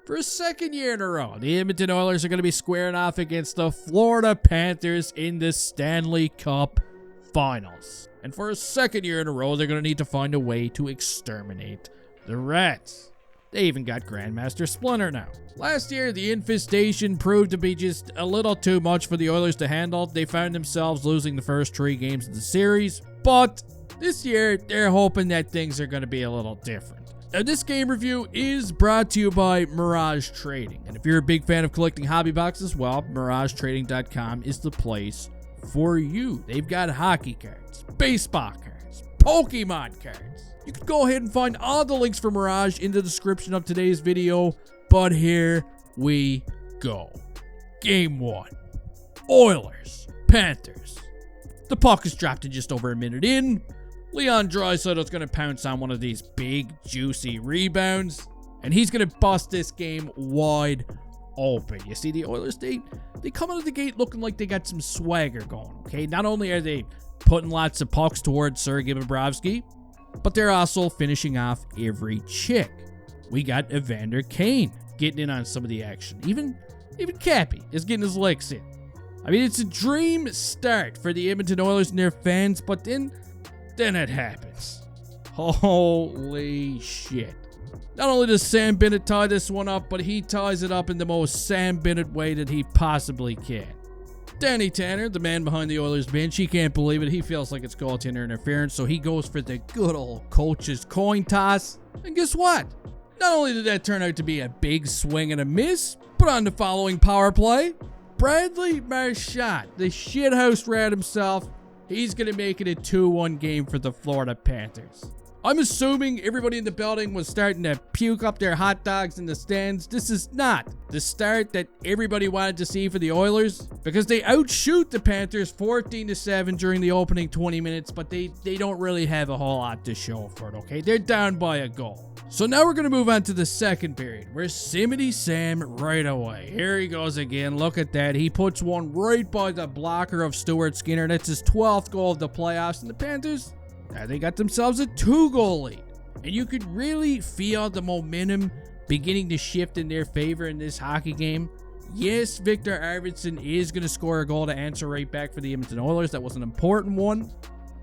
For a second year in a row, the Edmonton Oilers are going to be squaring off against the Florida Panthers in the Stanley Cup Finals. And for a second year in a row, they're going to need to find a way to exterminate the Rats. They even got Grandmaster Splinter now. Last year, the infestation proved to be just a little too much for the Oilers to handle. They found themselves losing the first 3 games of the series. But this year, they're hoping that things are going to be a little different. Now, this game review is brought to you by Miraj Trading. And if you're a big fan of collecting hobby boxes, well, MirajTrading.com is the place for you. They've got hockey cards, baseball cards, Pokemon cards. You can go ahead and find all the links for Miraj in the description of today's video, but here we go. Game 1. Oilers, Panthers. The puck is dropped in just over a minute in. Leon Draisaitl's going to pounce on one of these big, juicy rebounds, and he's going to bust this game wide open. You see, the Oilers, they come out of the gate looking like they got some swagger going, okay? Not only are they putting lots of pucks towards Sergei Bobrovsky, but they're also finishing off every chick. We got Evander Kane getting in on some of the action. Even Cappy is getting his licks in. I mean, it's a dream start for the Edmonton Oilers and their fans, but then it happens. Holy shit. Not only does Sam Bennett tie this one up, but he ties it up in the most Sam Bennett way that he possibly can. Danny Tanner, the man behind the Oilers bench, he can't believe it. He feels like it's goaltender interference, so he goes for the good old coach's coin toss. And guess what? Not only did that turn out to be a big swing and a miss, but on the following power play, Bradley Marchand, the shithouse rat himself, he's going to make it a 2-1 game for the Florida Panthers. I'm assuming everybody in the building was starting to puke up their hot dogs in the stands. This is not the start that everybody wanted to see for the Oilers, because they outshoot the Panthers 14-7 during the opening 20 minutes, but they don't really have a whole lot to show for it, okay? They're down by a goal. So now we're going to move on to the second period, where Simity Sam right away. Here he goes again. Look at that. He puts one right by the blocker of Stuart Skinner. That's his 12th goal of the playoffs, and the Panthers, now they got themselves a 2-goal lead. And you could really feel the momentum beginning to shift in their favor in this hockey game. Yes, Victor Arvidsson is going to score a goal to answer right back for the Edmonton Oilers. That was an important one.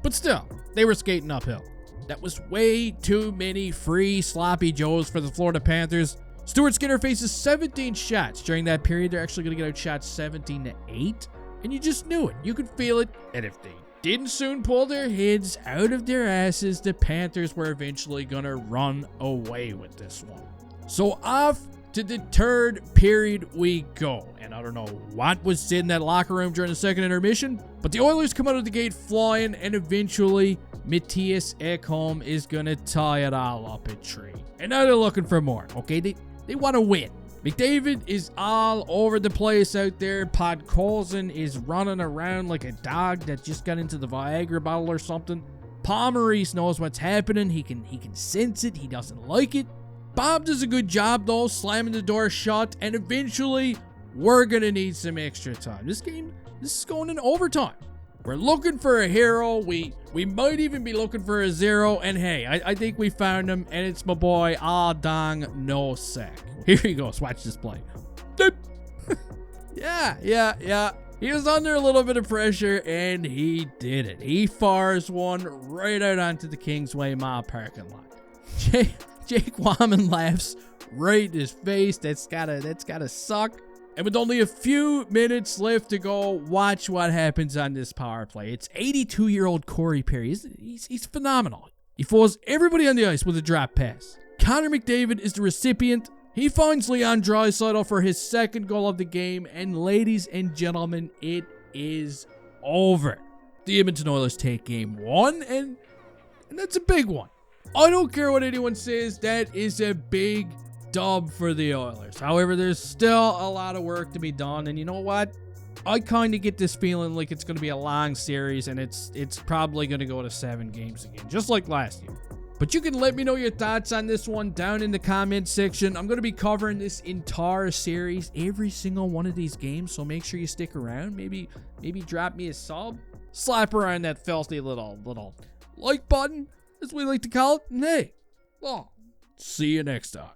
But still, they were skating uphill. That was way too many free sloppy joes for the Florida Panthers. Stuart Skinner faces 17 shots during that period. They're actually going to get outshot 17-8. And you just knew it. You could feel it. And if they didn't soon pull their heads out of their asses, the Panthers were eventually going to run away with this one. So off to the third period we go. And I don't know what was in that locker room during the second intermission, but the Oilers come out of the gate flying, and eventually Matthias Ekholm is going to tie it all up at 3. And now they're looking for more, okay? They want to win. McDavid is all over the place out there. Podkolzin is running around like a dog that just got into the Viagra bottle or something. Paul Maurice knows what's happening. He can sense it. He doesn't like it. Bob does a good job, though, slamming the door shut, and eventually we're going to need some extra time. This is going in overtime. We're looking for a hero. We might even be looking for a zero. And hey, I think we found him, and it's my boy Aldong Nosek. Here he goes. Watch this play. Yeah. He was under a little bit of pressure, and he did it. He fires one right out onto the Kingsway Mall parking lot. Jake Wyman laughs right in his face. That's gotta suck. And with only a few minutes left to go, watch what happens on this power play. It's 82-year-old Corey Perry. He's phenomenal. He fools everybody on the ice with a drop pass. Connor McDavid is the recipient. He finds Leon Draisaitl for his second goal of the game. And ladies and gentlemen, it is over. The Edmonton Oilers take game 1, and that's a big one. I don't care what anyone says, that is a big dub for the Oilers. However, there's still a lot of work to be done, and you know what? I kind of get this feeling like it's going to be a long series, and it's probably going to go to 7 games again, just like last year. But you can let me know your thoughts on this one down in the comment section. I'm going to be covering this entire series, every single one of these games, so make sure you stick around. Maybe drop me a sub, slap around that filthy little like button, as we like to call it, and hey, well, see you next time.